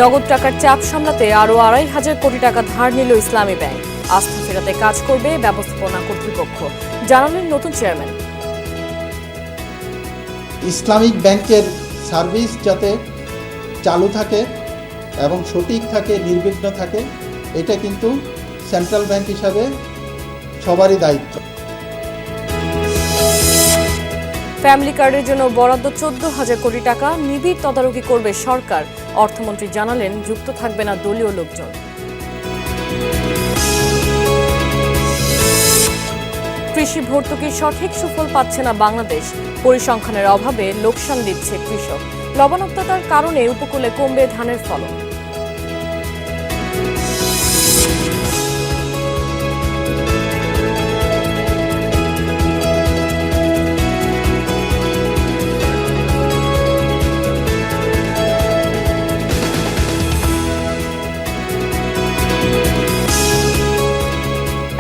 নগদ টাকার চাপ সামলাতে আরও ২,৫০০ কোটি টাকা ধার নিল ইসলামী ব্যাংক। আস্থা ফেরাতে কাজ করবে ব্যবস্থাপনা কর্তৃপক্ষ, জানালেন নতুন চেয়ারম্যান। ইসলামিক ব্যাংকের সার্ভিস যাতে চালু থাকে এবং সঠিক থাকে, নির্বিঘ্ন থাকে, এটা কিন্তু সেন্ট্রাল ব্যাংক হিসাবে সবারই দায়িত্ব। ফ্যামিলি কার্ডের জন্য বরাদ্দ ১৪,০০০ কোটি টাকা, নিবিড় তদারকি করবে সরকার। অর্থমন্ত্রী জানালেন যুক্ত থাকবে না দলীয় লোকজন। কৃষি ভর্তুকির সঠিক সুফল পাচ্ছে না বাংলাদেশ, পরিসংখ্যানের অভাবে লোকসান দিচ্ছে কৃষক। লবণাক্ততার কারণে উপকূলে কমবে ধানের ফলন।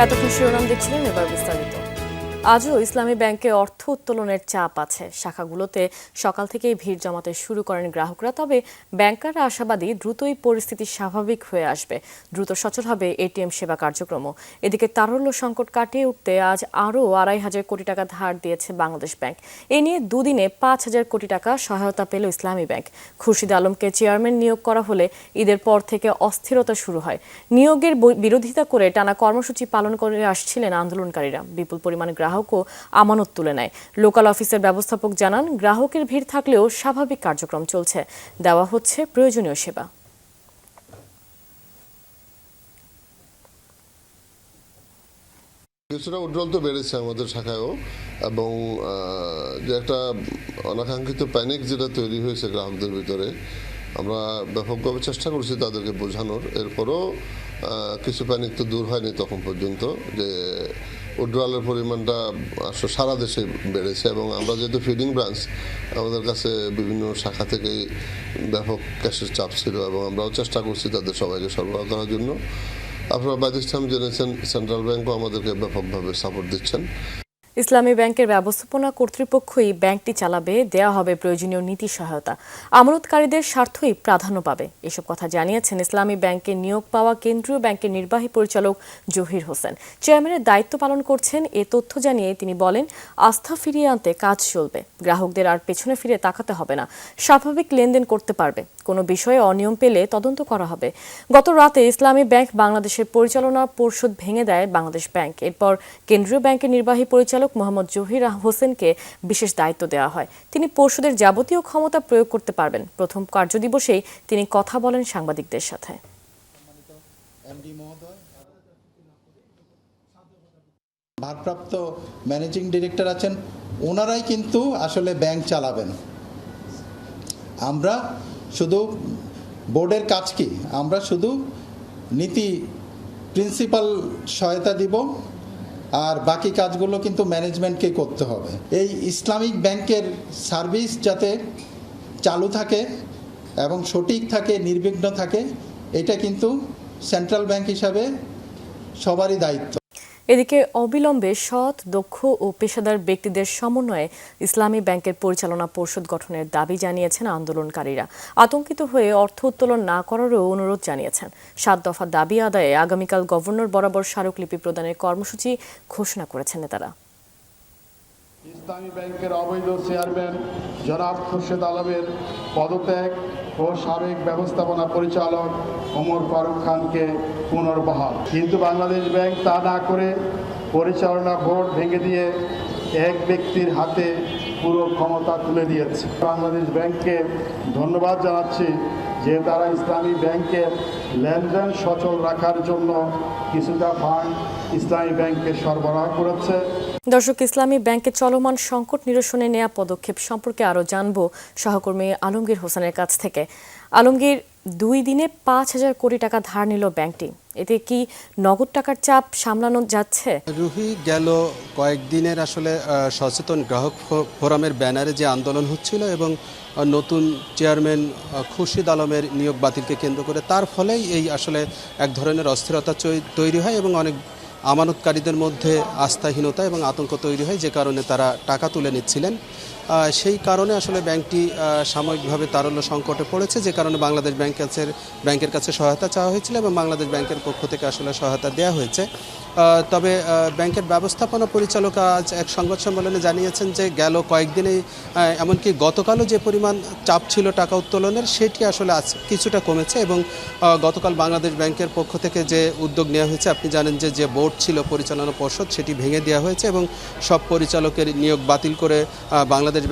এতক্ষণ শিরোনাম দেখছিলেন, এবার বিস্তারিত। আজও ইসলামী ব্যাংকে অর্থ উত্তোলনের চাপ আছে। শাখাগুলোতে সকাল থেকেই ভিড় জমাতে শুরু করেন গ্রাহকরা। তবে ব্যাংকাররা আশাবাদী দ্রুতই পরিস্থিতি স্বাভাবিক হয়ে আসবে, দ্রুত সচল হবে এটিএম সেবা কার্যক্রমও। এদিকে তারল্য সংকট কাটিয়ে উঠতে আজ আরও ২,৫০০ কোটি টাকা ধার দিয়েছে বাংলাদেশ ব্যাংক। এ নিয়ে দুদিনে ৫,০০০ কোটি টাকা সহায়তা পেল ইসলামী ব্যাংক। খুরশিদ আলমকে চেয়ারম্যান নিয়োগ করা হলে ঈদের পর থেকে অস্থিরতা শুরু হয়। নিয়োগের বিরোধিতা করে টানা কর্মসূচি পালন করে আসছিলেন আন্দোলনকারীরা। বিপুল পরিমাণে গ্রাহকও আমানত তুলে নেয়। লোকাল অফিসের ব্যবস্থাপক জানান, গ্রাহকের ভিড় থাকলেও স্বাভাবিক কার্যক্রম চলছে, দেওয়া হচ্ছে প্রয়োজনীয় সেবা। কিছুটা উজ্জ্বল তো বেড়েছে আমাদের শাখায়ও, এবং যে একটা অনাকাঙ্ক্ষিত প্যানিক যেটা তৈরি হয়েছে গ্রাহকদের ভিতরে, আমরা ব্যাপকভাবে চেষ্টা করছি তাদেরকে বোঝানোর। এরপরও কিছু প্যানিক তো দূর হয়নি তখন পর্যন্ত, যে উইথড্রয়ালের পরিমাণটা সারা দেশে বেড়েছে। এবং আমরা যেহেতু ফিডিং ব্রাঞ্চ, আমাদের কাছে বিভিন্ন শাখা থেকেই ব্যাপক ক্যাশের চাপ ছিল, এবং আমরাও চেষ্টা করছি তাদের সবাইকে সরবরাহ করার জন্য। আপনারা বাই দিস টাইম জেনেছেন সেন্ট্রাল ব্যাংকও আমাদেরকে ব্যাপকভাবে সাপোর্ট দিচ্ছেন। ইসলামী ব্যাংকের ব্যবস্থাপনা কর্তৃপক্ষই ব্যাংকটি চালাবে, দেয়া হবে প্রয়োজনীয় নীতি সহায়তা। আমানতকারীদের স্বার্থই প্রাধান্য পাবে, এসব কথা জানিয়েছেন ইসলামী ব্যাংকে নিয়োগ পাওয়া কেন্দ্রীয় ব্যাংকের নির্বাহী পরিচালক জহির হোসেন। চেয়ারম্যানের দায়িত্ব পালন করছেন। এ তথ্য জানিয়ে তিনি বলেন, আস্থা ফিরিয়ে আনতে কাজ চলবে। গ্রাহকদের আর পেছনে ফিরে তাকাতে হবে না, স্বাভাবিক লেনদেন করতে পারবে। কোনো বিষয়ে অনিয়ম পেলে তদন্ত করা হবে। গত রাতে ইসলামী ব্যাংক বাংলাদেশের পরিচালনা পর্ষদ ভেঙে দেয় বাংলাদেশ ব্যাংক। এরপর কেন্দ্রীয় ব্যাংকের নির্বাহী পরিচালক মোহাম্মদ জহির হোসেনকে বিশেষ দায়িত্ব দেওয়া হয়। তিনি পর্ষদের যাবতীয় ক্ষমতা প্রয়োগ করতে পারবেন। প্রথম কার্যদিবসেই তিনি কথা বলেন সাংবাদিকদের সাথে। ভারপ্রাপ্ত ম্যানেজিং ডিরেক্টর আছেন, ওনারাই কিন্তু আসলে ব্যাংক চালাবেন। আমরা শুধু বোর্ডের কাজ কি, আমরা শুধু নীতি প্রিন্সিপাল সহায়তা দিব, আর বাকি কাজগুলো কিন্তু ম্যানেজমেন্টকে করতে হবে। এই ইসলামিক ব্যাংকের সার্ভিস যাতে চালু থাকে এবং সঠিক থাকে, নির্বিঘ্ন থাকে, এটা কিন্তু সেন্ট্রাল ব্যাংক হিসাবে সবারই দায়িত্ব। এদিকে অবিলম্বে সৎ, দক্ষ ও পেশাদার ব্যক্তিদের সমন্বয়ে ইসলামী ব্যাংকের পরিচালনা পর্ষদ গঠনের দাবি জানিয়েছেন আন্দোলনকারীরা। আতঙ্কিত হয়ে অর্থ উত্তোলন না করারও অনুরোধ জানিয়েছেন। ৭ দফা দাবি আদায়ে আগামীকাল গভর্নর বরাবর স্মারকলিপি প্রদানের কর্মসূচি ঘোষণা করেছেন নেতারা। ইসলামী ব্যাংকের অবৈধ চেয়ারম্যান জনাব খুরশিদ আলমের পদত্যাগ ও সাবেক ব্যবস্থাপনা পরিচালক ওমর ফারুক খানকে পুনর্বহাল। কিন্তু বাংলাদেশ ব্যাংক তা না করে পরিচালনা বোর্ড ভেঙে দিয়ে এক ব্যক্তির হাতে পুরো ক্ষমতা তুলে দিয়েছে। বাংলাদেশ ব্যাংককে ধন্যবাদ জানাচ্ছি যে তারা ইসলামী ব্যাংকের লেনদেন সচল রাখার জন্য কিছুটা ফান্ড ইসলামী ব্যাংকে সরবরাহ করেছে। দর্শক, ইসলামী ব্যাংকের চলমান সংকট নিরসনে নেওয়া পদক্ষেপ সম্পর্কে আরও জানব সহকর্মী আলমগীর হোসেনের কাছ থেকে। আলমগীর, 2 দিনে ৫,০০০ কোটি টাকা ধার নিল ব্যাংকটি, এতে কি নগদ টাকার চাপ সামলানো যাচ্ছে? রুহি, গেল কয়েকদিনের আসলে সচেতন গ্রাহক ফোরামের ব্যানারে যে আন্দোলন হচ্ছিল এবং নতুন চেয়ারম্যান খুরশিদ আলমের নিয়োগ বাতিলকে কেন্দ্র করে, তার ফলেই এই আসলে এক ধরনের অস্থিরতা তৈরি হয় এবং অনেক আমানতকারীদের মধ্যে আস্থাহীনতা এবং আতঙ্ক তৈরি হয়, যে কারণে তারা টাকা তুলে নিচ্ছিলেন। সেই কারণে আসলে ব্যাংকটি সাময়িকভাবে তারল্য সংকটে পড়েছে, যে কারণে বাংলাদেশ ব্যাংকের কাছে সহায়তা চাওয়া হয়েছিল এবং বাংলাদেশ ব্যাংকের পক্ষ থেকে আসলে সহায়তা দেওয়া হয়েছে। তবে ব্যাংকের ব্যবস্থাপনা পরিচালক আজ এক সংবাদ সম্মেলনে জানিয়েছেন যে গেল কয়েকদিনেই এমনকি গতকালও যে পরিমাণ চাপ ছিল টাকা উত্তোলনের সেটি আসলে আজ কিছুটা কমেছে এবং গতকাল বাংলাদেশ ব্যাংকের পক্ষ থেকে যে উদ্যোগ নেওয়া হয়েছে, আপনি জানেন যে বোর্ড ছিল পরিচালনা পর্ষদ সেটি ভেঙে দেওয়া হয়েছে এবং সব পরিচালকের নিয়োগ বাতিল করে বাংলাদেশ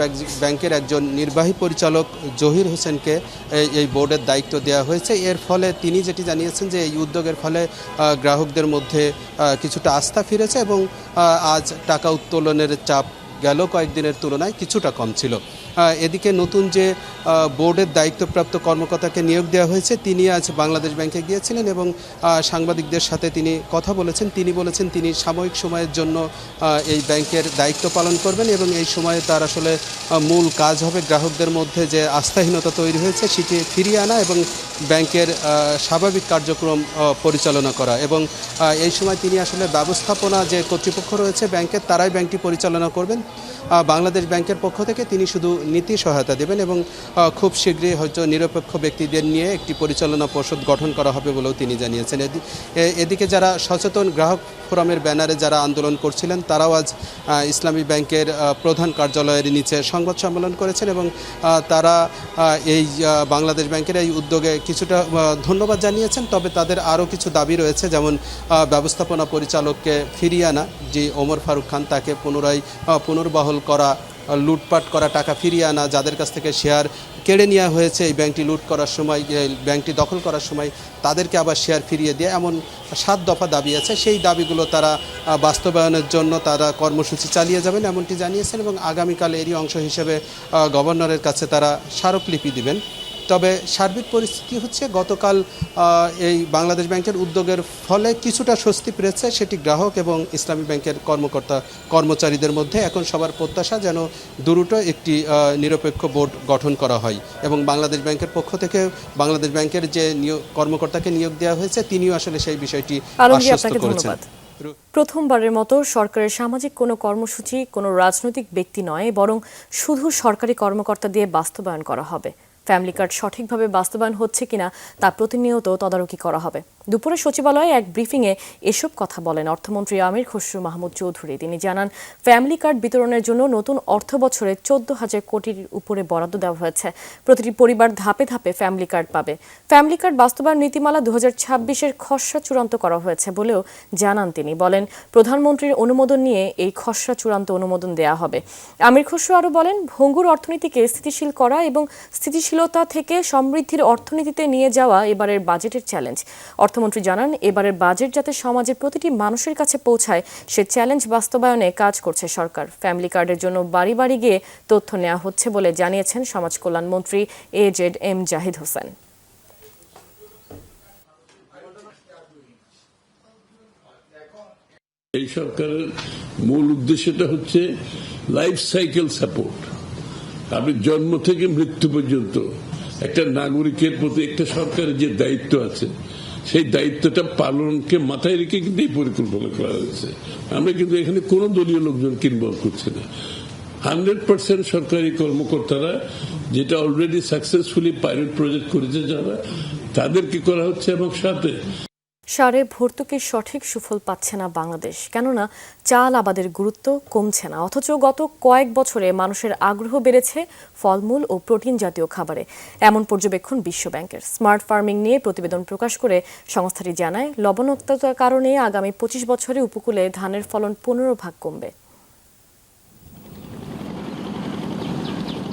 ব্যাংকের একজন নির্বাহী পরিচালক জহির হোসেনকে এই বোর্ডের দায়িত্ব দেওয়া হয়েছে। এর ফলে তিনি যেটি জানিয়েছেন যে এই উদ্যোগের ফলে গ্রাহকদের মধ্যে কিছুটা আস্থা ফিরেছে এবং আজ টাকা উত্তোলনের চাপ গেল কয়েকদিনের তুলনায় কিছুটা কম ছিল। এদিকে নতুন যে বোর্ডের দায়িত্বপ্রাপ্ত কর্মকর্তাকে নিয়োগ দেওয়া হয়েছে তিনি আজ বাংলাদেশ ব্যাংকে গিয়েছিলেন এবং সাংবাদিকদের সাথে তিনি কথা বলেছেন। তিনি বলেছেন তিনি সাময়িক সময়ের জন্য এই ব্যাংকের দায়িত্ব পালন করবেন এবং এই সময়ে তার আসলে মূল কাজ হবে গ্রাহকদের মধ্যে যে আস্থাহীনতা তৈরি হয়েছে সেটি ফিরিয়ে আনা এবং ব্যাংকের স্বাভাবিক কার্যক্রম পরিচালনা করা। এবং এই সময় তিনি আসলে ব্যবস্থাপনা যে কর্তৃপক্ষ রয়েছে ব্যাংকের তারাই ব্যাংকটি পরিচালনা করবেন। বাংলাদেশ ব্যাংকের পক্ষ থেকে তিনি শুধু নীতি সহায়তা দেবেন এবং খুব শীঘ্রই হয়তো নিরপেক্ষ ব্যক্তিদের নিয়ে একটি পরিচালনা পর্ষদ গঠন করা হবে বলেও তিনি জানিয়েছেন। এদিকে যারা সচেতন গ্রাহক ফোরামের ব্যানারে যারা আন্দোলন করছিলেন তারাও আজ ইসলামী ব্যাংকের প্রধান কার্যালয়ের নিচে সংবাদ সম্মেলন করেছেন এবং তারা এই বাংলাদেশ ব্যাংকের এই উদ্যোগে কিছুটা ধন্যবাদ জানিয়েছেন। তবে তাদের আরও কিছু দাবি রয়েছে, যেমন ব্যবস্থাপনা পরিচালককে ফিরিয়ে আনা, যে ওমর ফারুক খান তাকে পুনর্বহাল করা, লুটপাট করা টাকা ফিরিয়ে আনা, যাদের কাছ থেকে শেয়ার কেড়ে নেওয়া হয়েছে এই ব্যাংকটি লুট করার সময়, ব্যাংকটি দখল করার সময় তাদেরকে আবার শেয়ার ফিরিয়ে দেয়, এমন 7 দফা দাবি আছে। সেই দাবিগুলো তারা বাস্তবায়নের জন্য তারা কর্মসূচি চালিয়ে যাবেন এমনটি জানিয়েছেন এবং আগামীকাল এরই অংশ হিসেবে গভর্নরের কাছে তারা স্মারকলিপি দিবেন। তবে সার্বিক পরিস্থিতি হচ্ছে গতকাল এই বাংলাদেশ ব্যাংকের উদ্যোগের ফলে কিছুটা স্বস্তি পেয়েছে সেটি গ্রাহক এবং ইসলামী ব্যাংকের কর্মচারীদের মধ্যে। এখন সবার প্রত্যাশা যেন দ্রুত একটি নিরপেক্ষ বোর্ড গঠন করা হয় এবং বাংলাদেশ ব্যাংকের পক্ষ থেকে বাংলাদেশ ব্যাংকের যে কর্মকর্তাকে নিয়োগ দেওয়া হয়েছে তিনিও আসলে সেই বিষয়টি আশ্বস্ত করেছেন। প্রথমবারের মতো সরকারের সামাজিক কোনো কর্মসূচি কোনো রাজনৈতিক ব্যক্তি নয়, বরং শুধু সরকারি কর্মকর্তা দিয়ে বাস্তবায়ন করা হবে। ফ্যামিলি কার্ড সঠিকভাবে বাস্তবায়ন হচ্ছে কিনা তা প্রতিনিয়ত তদারকি করা হবে। দুপুরে সচিবালয়ে এক ব্রিফিংয়ে এসব কথা বলেন অর্থমন্ত্রী আমির খসরু মাহমুদ চৌধুরী। তিনি জানান, ফ্যামিলি কার্ড বিতরণের জন্য নতুন অর্থ বছরে 14,000 কোটির উপরে বরাদ্দ দেওয়া হয়েছে। প্রতিটি পরিবার ধাপে ধাপে ফ্যামিলি কার্ড পাবে। ফ্যামিলি কার্ড বাস্তবায়ন নীতিমালা 2026-এর খসড়া চূড়ান্ত করা হয়েছে বলেও জানান তিনি। বলেন, প্রধানমন্ত্রীর অনুমোদন নিয়ে এই খসড়া চূড়ান্ত অনুমোদন দেওয়া হবে। আমির খসরু আরও বলেন, ভঙ্গুর অর্থনীতিকে স্থিতিশীল করা এবং স্থিতিশীলতা থেকে সমৃদ্ধির অর্থনীতিতে নিয়ে যাওয়া এবারের বাজেটের চ্যালেঞ্জ। অর্থমন্ত্রী জানান, এবারের বাজেট যাতে সমাজের প্রতিটি মানুষের কাছে পৌঁছায় সে চ্যালেঞ্জ বাস্তবায়নে কাজ করছে সরকার। ফ্যামিলি কার্ডের জন্য বাড়ি বাড়ি গিয়ে তথ্য নেওয়া হচ্ছে বলে জানিয়েছেন সমাজ কল্যাণ মন্ত্রী AZM জাহিদ হোসেন। এই সরকারের মূল উদ্দেশ্যটা হচ্ছে লাইফ সাইকেল সাপোর্ট। আপনি জন্ম থেকে মৃত্যু পর্যন্ত একটা নাগরিকের প্রতি একটা সরকারের যে দায়িত্ব আছে সেই দায়িত্বটা পালনকে মাথায় রেখে কিন্তু এই পরিকল্পনা করা হয়েছে। আমরা কিন্তু এখানে কোনো দলীয় লোকজনকে ইনভলভ করছি না। 100% সরকারি কর্মকর্তারা যেটা অলরেডি সাকসেসফুলি পাইলট প্রজেক্ট করেছে যারা, তাদেরকে করা হচ্ছে এবং সাথে সারে ভর্তুকির সঠিক সুফল পাচ্ছে না বাংলাদেশ। কেননা চাল আবাদের গুরুত্ব কমছে না, অথচ গত কয়েক বছরে মানুষের আগ্রহ বেড়েছে ফলমূল ও প্রোটিন জাতীয় খাবারে। এমন পর্যবেক্ষণ বিশ্ব ব্যাংকের। স্মার্ট ফার্মিং নিয়ে প্রতিবেদন প্রকাশ করে সংস্থাটি জানায়, লবণাক্ততার কারণে আগামী 25 বছরে উপকূলে ধানের ফলন 15 ভাগ কমবে।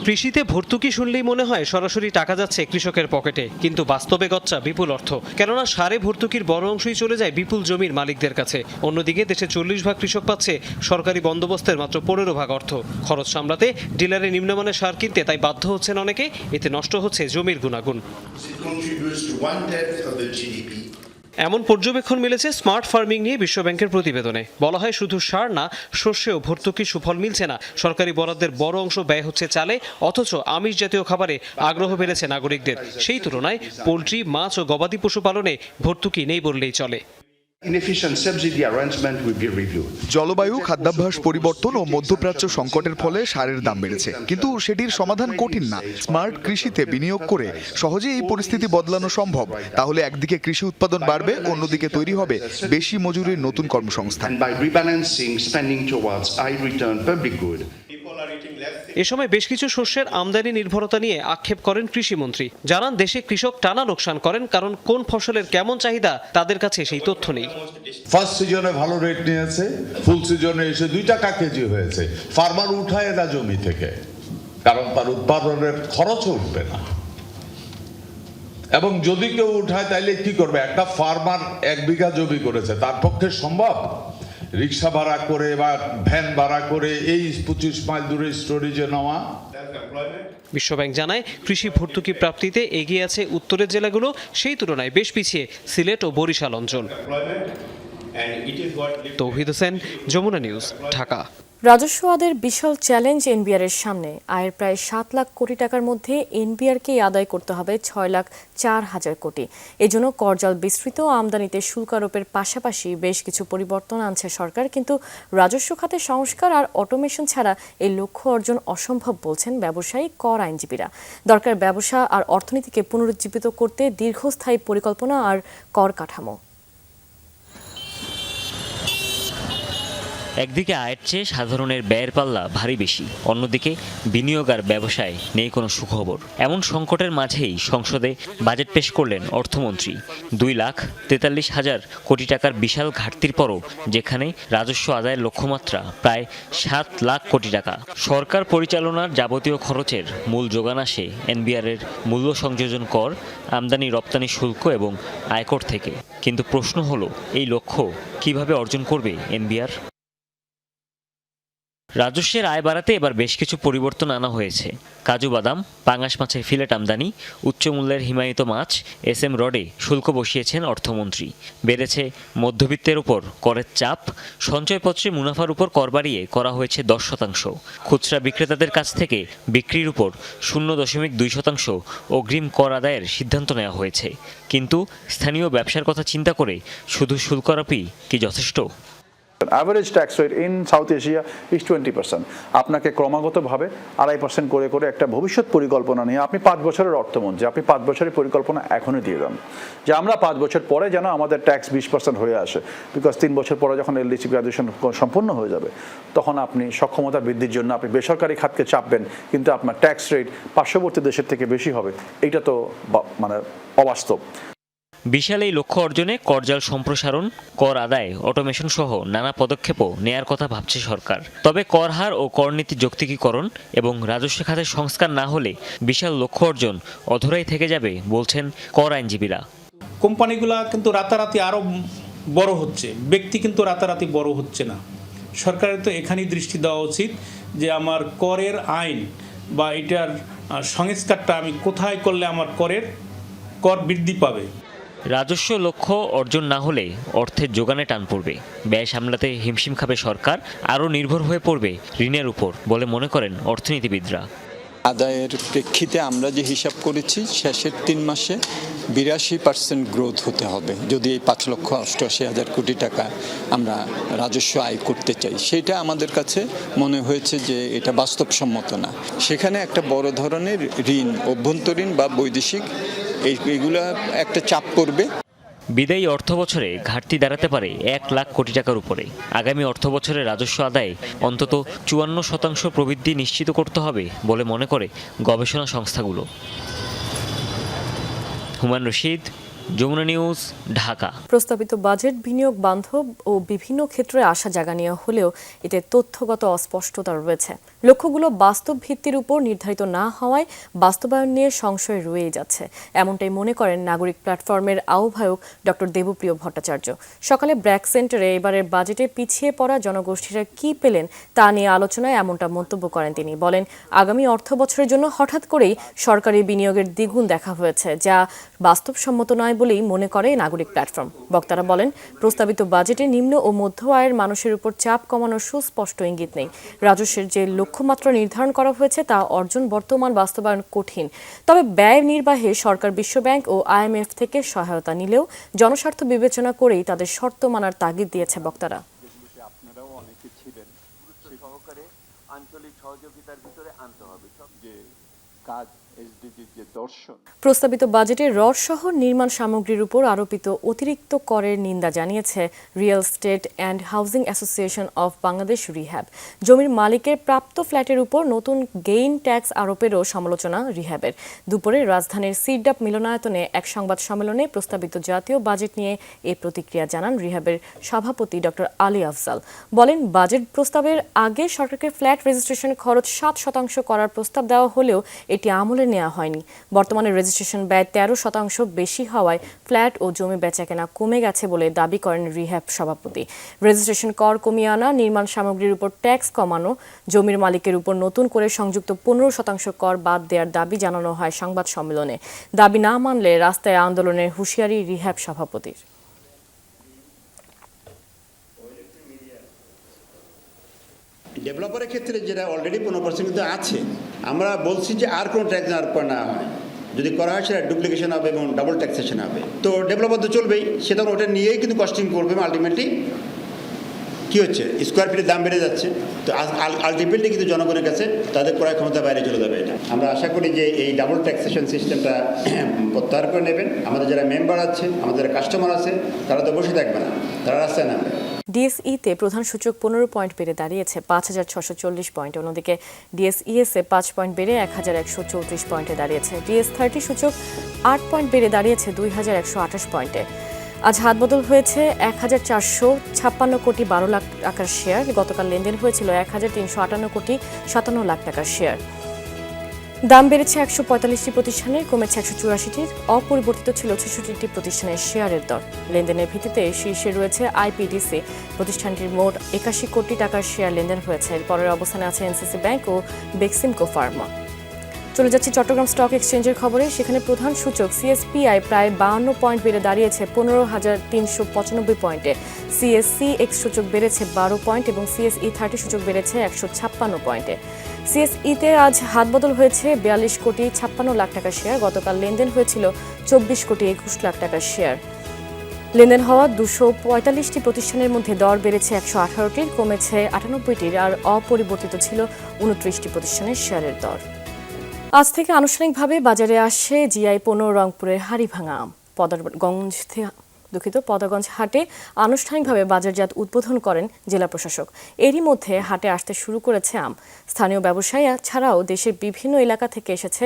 কৃষিতে ভর্তুকি শুনলেই মনে হয় সরাসরি টাকা যাচ্ছে কৃষকের পকেটে, কিন্তু বাস্তবে গচ্ছা বিপুল অর্থ। কেননা সারে ভর্তুকির বড় অংশই চলে যায় বিপুল জমির মালিকদের কাছে। অন্যদিকে দেশে 40 ভাগ কৃষক পাচ্ছে সরকারি বন্দোবস্তের মাত্র 15 ভাগ অর্থ। খরচ সামলাতে ডিলারে নিম্নমানের সার কিনতে তাই বাধ্য হচ্ছেন অনেকে, এতে নষ্ট হচ্ছে জমির গুণাগুণ। এমন পর্যবেক্ষণ মিলেছে স্মার্ট ফার্মিং নিয়ে বিশ্ব ব্যাংকের প্রতিবেদনে। বলা হয়, শুধু সার না, শস্যেও ভর্তুকির সুফল মিলছে না। সরকারি বরাদ্দের বড় অংশ ব্যয় হচ্ছে চালে, অথচ আমিষ জাতীয় খাবারে আগ্রহ বেড়েছে নাগরিকদের। সেই তুলনায় পোলট্রি, মাছ ও গবাদি পশু পালনে ভর্তুকি নেই বললেই চলে। Inefficient subsidy arrangement will be reviewed. জলবায়ু, খাদ্যাভ্যাস পরিবর্তন ও মধ্যপ্রাচ্য সংকটের ফলে সারের দাম বেড়েছে, কিন্তু সেটির সমাধান কঠিন না। স্মার্ট কৃষিতে বিনিয়োগ করে সহজে এই পরিস্থিতি বদলানো সম্ভব। তাহলে একদিকে কৃষি উৎপাদন বাড়বে, অন্যদিকে তৈরি হবে বেশি মজুরির নতুন কর্মসংস্থান। And by rebalancing spending towards high return public good. এ সময় বেশ কিছু শস্যের আমদানি নির্ভরতা নিয়ে আক্ষেপ করেন কৃষিমন্ত্রী। জানান দেশে কৃষক টানা লোকসান করেন, কারণ কোন ফসলের কেমন চাহিদা তাদের কাছে সেই তথ্য নেই। ফার্স্ট সিজনে ভালো রেট নিয়েছে, ফুল সিজনে এসে 2 টাকা কেজি হয়েছে। ফার্মার উঠায় না জমি থেকে, কারণ তার উৎপাদনের খরচও উঠবে না। এবং যদি কেউ উঠায় তাইলে কি করবে? একটা ফার্মার 1 বিঘা জমি করেছে, তার পক্ষে সম্ভব রিক্সা ভাড়া করে বা ভ্যান ভাড়া করে এই 25 মাইল দূরে স্টোরেজে নেওয়া? বিশ্বব্যাংক জানায় কৃষি ভর্তুকি প্রাপ্তিতে এগিয়ে আছে উত্তরের জেলাগুলো, সেই তুলনায় বেশ পিছিয়ে সিলেট ও বরিশাল অঞ্চল। তৌহিদ হোসেন, যমুনা নিউজ, ঢাকা। রাজস্ব আদায়ের বিশাল চ্যালেঞ্জ এনবিআর এর সামনে। আয়ের প্রায় 7 লাখ কোটি টাকার মধ্যে এনবিআরকে আদায় করতে হবে 6,04,000 কোটি। এজন্য করজাল বিস্তৃত আমদানিতে শুল্ক আরোপের পাশাপাশি বেশ কিছু পরিবর্তন আনছে সরকার, কিন্তু রাজস্ব খাতে সংস্কার আর অটোমেশন ছাড়া এই লক্ষ্য অর্জন অসম্ভব বলছেন ব্যবসায়ী, কর আইনজীবীরা। দরকার ব্যবসা আর অর্থনীতিকে পুনরুজ্জীবিত করতে দীর্ঘস্থায়ী পরিকল্পনা আর কর কাঠামো। একদিকে আয়ের চেয়ে সাধারণের ব্যয়ের পাল্লা ভারী বেশি, অন্যদিকে বিনিয়োগ আর ব্যবসায় নেই কোনো সুখবর। এমন সংকটের মাঝেই সংসদে বাজেট পেশ করলেন অর্থমন্ত্রী। 2,43,000 কোটি টাকার বিশাল ঘাটতির পরও যেখানে রাজস্ব আদায়ের লক্ষ্যমাত্রা প্রায় 7 লাখ কোটি টাকা। সরকার পরিচালনার যাবতীয় খরচের মূল যোগান আসে এনবিআরের মূল্য সংযোজন কর, আমদানি রপ্তানি শুল্ক এবং আয়কর থেকে। কিন্তু প্রশ্ন হলো, এই লক্ষ্য কিভাবে অর্জন করবে এনবিআর? রাজস্বের আয় বাড়াতে এবার বেশ কিছু পরিবর্তন আনা হয়েছে। কাজু বাদাম, পাঙাশ মাছের ফিলেট আমদানি, উচ্চ মূল্যের হিমায়িত মাছ, SM রডে শুল্ক বসিয়েছেন অর্থমন্ত্রী। বেড়েছে মধ্যবিত্তের উপর করের চাপ, সঞ্চয়পত্রে মুনাফার উপর কর বাড়িয়ে করা হয়েছে 10%। খুচরা বিক্রেতাদের কাছ থেকে বিক্রির উপর 0.2% অগ্রিম কর আদায়ের সিদ্ধান্ত নেওয়া হয়েছে। কিন্তু স্থানীয় ব্যবসার কথা চিন্তা করে শুধু শুল্ক আরোপই কি যথেষ্ট? Average tax rate in south Asia is 20%। আপনাকে ক্রমাগতভাবে 2.5% করে করে একটা ভবিষ্যৎ পরিকল্পনা নিয়ে, আপনি 5 বছরের অর্থমন্ত্রী, আপনি 5 বছরের পরিকল্পনা এখনই দিয়ে দেন যে আমরা 5 বছর পরে যেন আমাদের ট্যাক্স 20% হয়ে আসে। বিকজ 3 বছর পরে যখন এলডিসি গ্র্যাজুয়েশন সম্পূর্ণ হয়ে যাবে, তখন আপনি সক্ষমতা বৃদ্ধির জন্য আপনি বেসরকারি খাতকে চাপবেন, কিন্তু আপনার ট্যাক্স রেট পার্শ্ববর্তী দেশের থেকে বেশি হবে। এইটা তো মানে অবাস্তব। বিশাল এই লক্ষ্য অর্জনে করজাল সম্প্রসারণ, কর আদায়, অটোমেশন সহ নানা পদক্ষেপও নেয়ার কথা ভাবছে সরকার। তবে কর হার ও করনীতি যৌক্তিকীকরণ এবং রাজস্ব খাতের সংস্কার না হলে বিশাল লক্ষ্য অর্জন অধরাই থেকে যাবে বলছেন কর আইনজীবীরা। কোম্পানিগুলা কিন্তু রাতারাতি আরো বড় হচ্ছে, ব্যক্তি কিন্তু রাতারাতি বড় হচ্ছে না। সরকারের তো এখানেই দৃষ্টি দেওয়া উচিত যে আমার করের আইন বা এটার সংস্কারটা আমি কোথায় করলে আমার কর বৃদ্ধি পাবে। রাজস্ব লক্ষ্য অর্জন না হলে অর্থের যোগানে টান পড়বে, ব্যয় সামলাতে হিমশিম খাবে সরকার, আরও নির্ভর হয়ে পড়বে ঋণের উপর বলে মনে করেন অর্থনীতিবিদরা। আদায়ের প্রেক্ষিতে আমরা যে হিসাব করেছি, শেষের 3 মাসে 82% গ্রোথ হতে হবে যদি এই 5,88,000 কোটি টাকা আমরা রাজস্ব আয় করতে চাই। সেটা আমাদের কাছে মনে হয়েছে যে এটা বাস্তবসম্মত না। সেখানে একটা বড় ধরনের ঋণ, অভ্যন্তরীণ বা বৈদেশিক, এইগুলা একটা চাপ পড়বে। বিদায়ী অর্থ বছরে ঘাটতি দাঁড়াতে পারে 1 লাখ কোটি টাকার উপরে। আগামী অর্থ বছরে রাজস্ব আদায়ে অন্তত 54% প্রবৃদ্ধি নিশ্চিত করতে হবে বলে মনে করে গবেষণা সংস্থাগুলো। হুমায়ুন রশিদ, যমুনা নিউজ, ঢাকা। প্রস্তাবিত বাজেট বিনিয়োগ বান্ধব ও বিভিন্ন ক্ষেত্রে আশা জাগানিয়া হলেও এতে তথ্যগত অস্পষ্টতা রয়েছে। লক্ষ্যগুলো বাস্তব ভিত্তির উপর নির্ধারিত না হওয়ায় বাস্তবায়ন নিয়ে সংশয় রয়েই যাচ্ছে, এমনটাই মনে করেন নাগরিক প্ল্যাটফর্মের আহ্বায়ক ডক্টর দেবপ্রিয় ভট্টাচার্য। সকালে ব্র্যাক সেন্টারে এবারের বাজেটে পিছিয়ে পড়া জনগোষ্ঠীরা কি পেলেন তা নিয়ে আলোচনায় এমনটা মন্তব্য করেন তিনি। বলেন, আগামী অর্থ বছরের জন্য হঠাৎ করেই সরকারি বিনিয়োগের দ্বিগুণ দেখা হয়েছে, যা বাস্তবসম্মত নয় বলেই মনে করে নাগরিক প্ল্যাটফর্ম। বক্তারা বলেন, প্রস্তাবিত বাজেটে নিম্ন ও মধ্য আয়ের মানুষের উপর চাপ কমানোর সুস্পষ্ট ইঙ্গিত নেই। রাজস্বের যে লক্ষ্যমাত্রা নির্ধারণ করা হয়েছে তা অর্জন বর্তমান বাস্তবায়ন কঠিন। তবে ব্যয় নির্বাহে সরকার বিশ্বব্যাংক ও IMF থেকে সহায়তা নিলেও জনস্বার্থ বিবেচনা করেই তাদের শর্ত মানার তাগিদ দিয়েছে বক্তারা। আপনারাও অনেকে ছিলেন, সহকারে আঞ্চলিক সহযোগিতার ভিতরে আনতে হবে সব যে কাজ এসডিজির যে দর্শন। প্রস্তাবিত বাজেটে রড সহ নির্মাণ সামগ্রীর উপর আরোপিত অতিরিক্ত করের নিন্দা জানিয়েছে real estate and housing association of Bangladesh rehab. জমির মালিকের প্রাপ্ত ফ্ল্যাটের উপর নতুন গেইন ট্যাক্স আরোপেরও সমালোচনা রিহ্যাবের। দুপুরে রাজধানীর সিডাপ মিলনায়তনে এক সংবাদ সম্মেলনে প্রস্তাবিত জাতীয় বাজেট নিয়ে এই প্রতিক্রিয়া জানান রিহ্যাবের সভাপতি ডক্টর আলী আফজাল। বলেন, বাজেট প্রস্তাবের আগে সরকারকে ফ্ল্যাট রেজিস্ট্রেশন খরচ 7% করার প্রস্তাব দেওয়া হলেও এটি আমলে নেওয়া হয়নি। বর্তমানে রেজিস্ট্রেশন ব্যয় 13% বেশি হওয়ায় ফ্ল্যাট ও জমি বেচাকেনা কমে গেছে বলে দাবি করেন রিহ্যাব সভাপতি। রেজিস্ট্রেশন কর কমিয়ে আনা, নির্মাণ সামগ্রীর উপর ট্যাক্স কমানো, জমির মালিকের উপর নতুন করে সংযুক্ত 15% কর বাদ দেওয়ার দাবি জানানো হয় সংবাদ সম্মেলনে। দাবি না মানলে রাস্তায় আন্দোলনের হুঁশিয়ারি রিহ্যাব সভাপতির। ডেভেলপারের ক্ষেত্রে যেটা অলরেডি 15% আছে, আমরা বলছি যে আর কোনো ট্যাক্স আর না হয়, যদি করা হয় সেটা ডুপ্লিকেশন হবে এবং ডাবল ট্যাক্সেশন হবে। তো ডেভেলপার তো চলবেই, সেটা ওটা নিয়েই কিন্তু কস্টিং করবে। আলটিমেটলি কী হচ্ছে, স্কোয়ার ফিটের দাম বেড়ে যাচ্ছে। তো আলটিমেটলি কিন্তু জনগণের কাছে তাদের ক্রয় ক্ষমতা বাইরে চলে যাবে। এটা আমরা আশা করি যে এই ডাবল ট্যাক্সেশন সিস্টেমটা প্রত্যাহার করে নেবেন। আমাদের যারা মেম্বার আছে, আমাদের যারা কাস্টমার আছে, তারা তো বসে থাকবে না, তারা রাস্তায় নামবে। ডিএসইতে প্রধান সূচক 15 পয়েন্ট বেড়ে দাঁড়িয়েছে 5640 পয়েন্টে। অন্যদিকে ডিএসইএসে 5 পয়েন্ট বেড়ে 1134 পয়েন্টে দাঁড়িয়েছে। ডিএস30 সূচক 8 পয়েন্ট বেড়ে দাঁড়িয়েছে 2128 পয়েন্টে। আজ হাতবদল হয়েছে 1456 কোটি 12 লাখ টাকার শেয়ার। গতকাল লেনদেন হয়েছিল 1358 কোটি 57 লাখ টাকার শেয়ার। দাম বেড়েছে 145টি প্রতিষ্ঠানের, কমেছে 184টির। অপরিবর্তিত ছিল 66টি প্রতিষ্ঠানের শেয়ারের দর। লেনদেনের ভিত্তিতে শীর্ষে রয়েছে আইপিডিসি। প্রতিষ্ঠানটির মোট 81 কোটি টাকার শেয়ার লেনদেন হয়েছে। পরের অবস্থানে আছে এনসিসি ব্যাংক ও বেক্সিমকো ফার্মা। চলে যাচ্ছি চট্টগ্রাম স্টক এক্সচেঞ্জের খবরে। সেখানে প্রধান সূচক সিএসপিআই প্রায় 52 পয়েন্ট বেড়ে দাঁড়িয়েছে 15,395 পয়েন্টে। সিএসসিএক্স সূচক বেড়েছে 12 পয়েন্ট এবং সিএসই 30 সূচক বেড়েছে 156 পয়েন্টে। সিএসইতে আজ হাতবদল হয়েছে 42 কোটি 56 লাখ টাকার শেয়ার। গতকাল লেনদেন হয়েছিল 24 কোটি 21 লাখ টাকার শেয়ার। লেনদেন হওয়া 245টি প্রতিষ্ঠানের মধ্যে দর বেড়েছে 118টির, কমেছে 98টির, আর অপরিবর্তিত ছিল 29টি প্রতিষ্ঠানের শেয়ারের দর। আজ থেকে আনুষ্ঠানিকভাবে বাজারে আসছে জিআই 15 রংপুরের হাড়িভাঙা আম। পদাগঞ্জ হাটে আনুষ্ঠানিকভাবে বাজারজাত উদ্বোধন করেন জেলা প্রশাসক। এরই মধ্যে হাটে আসতে শুরু করেছে আম। স্থানীয় ব্যবসায়ী ছাড়াও দেশের বিভিন্ন এলাকা থেকে এসেছে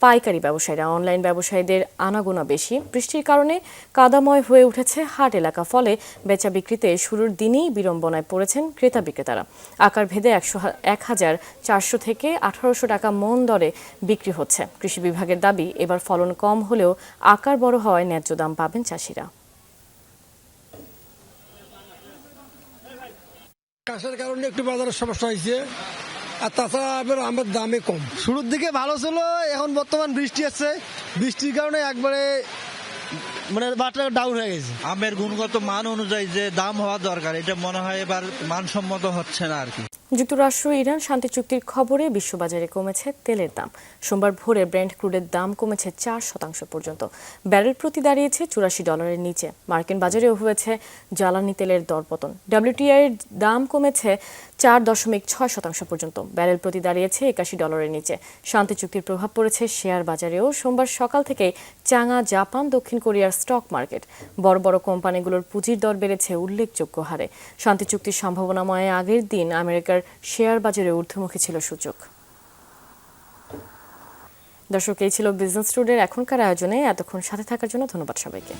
পাইকারি ব্যবসায়ীরা। অনলাইন ব্যবসায়ীদের আনাগোনা বেশি। বৃষ্টির কারণে কাদাময় হয়ে উঠেছে হাট এলাকা, ফলে বেচা বিক্রিতে শুরুর দিনেই বিড়ম্বনায় পড়েছেন ক্রেতা বিক্রেতারা। আকার ভেদে 1400 থেকে 1800 টাকা মন দরে বিক্রি হচ্ছে। কৃষি বিভাগের দাবি, এবার ফলন কম হলেও আকার বড় হওয়ায় ন্যায্য দাম পাবেন চাষিরা। কাশের কারণে একটু বাজারের সমস্যা হয়েছে, আর তাছাড়া এবার আমার দামে কম। শুরুর দিকে ভালো ছিল, এখন বর্তমান বৃষ্টি আসছে, বৃষ্টির কারণে একবারে মানে বাজারটা ডাউন হয়ে গেছে। আমের গুণগত মান অনুযায়ী যে দাম হওয়া দরকার, এটা মনে হয় এবার মানসম্মত হচ্ছে না আর কি। যুক্তরাষ্ট্র ইরান শান্তি চুক্তির খবরে বিশ্ববাজারে কমেছে তেলের দাম। সোমবার ভোরে ব্রেন্ট ক্রুডের দাম কমেছে 4% পর্যন্ত। ব্যারেল প্রতি দাঁড়িয়েছে $84 নিচে। মার্কিন বাজারেও হয়েছে জ্বালানি তেলের দরপতন। WTI এর দাম কমেছে 4.6% পর্যন্ত। ব্যারেল প্রতি দাঁড়িয়েছে $81 নিচে। শান্তি চুক্তির প্রভাব পড়েছে শেয়ার বাজারেও। সোমবার সকাল থেকে চাঙা জাপান, দক্ষিণ কোরিয়ার স্টক মার্কেট। বড় বড় কোম্পানিগুলোর পুঁজির দর বেড়েছে উল্লেখযোগ্য হারে। শান্তি চুক্তির সম্ভাবনাময় আগের দিন আমেরিকার শেয়ার বাজারে ঊর্ধ্বমুখী ছিল সূচক। দর্শক, এই ছিল বিজনেস টুডের এখনকার আয়োজনে। এতক্ষণ সাথে থাকার জন্য ধন্যবাদ সবাইকে।